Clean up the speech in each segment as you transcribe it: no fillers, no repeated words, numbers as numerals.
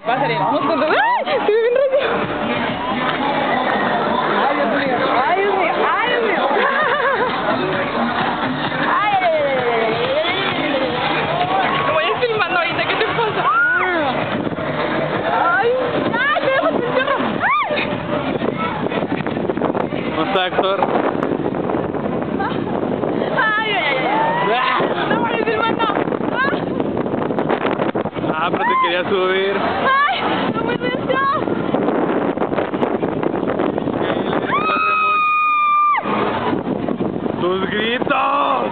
Va a salir, vamos con todo. ¡Ay! ¡Se ve bien rápido! ¡Ay, Dios mío! ¡Ay, Dios mío! ¡Ay, Dios mío! Te voy a ir filmando ahorita, ¿qué te pasa? ¡Ay! ¡Ay! ¡Me dejas pensando! ¡Ay! No está, actor. ¡Ay, ay, ay! ¡No voy a ir filmando! Ah, pero te quería subir. ¡Ay! ¡No me siento! ¡Tus gritos!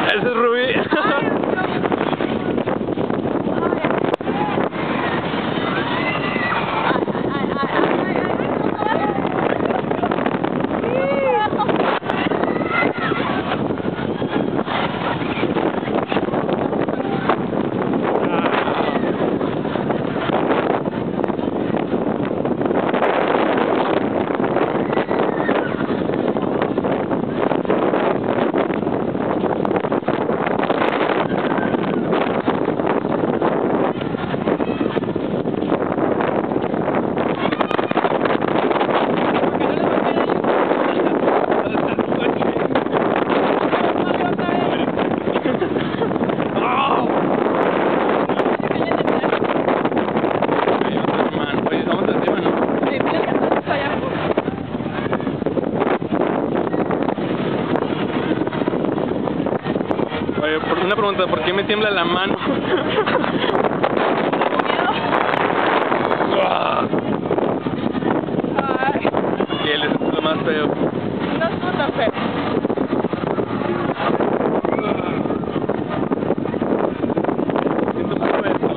Ese es Rubí. Oye, una pregunta, ¿por qué me tiembla la mano? Ay, Y él es lo más feo. no estuvo tan feo. Siento mucho esto.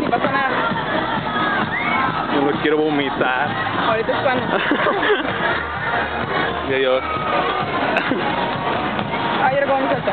Ni pasó nada. Yo no quiero vomitar. Ahorita es cuando. Y adiós. Ay, ahora cómo me salta.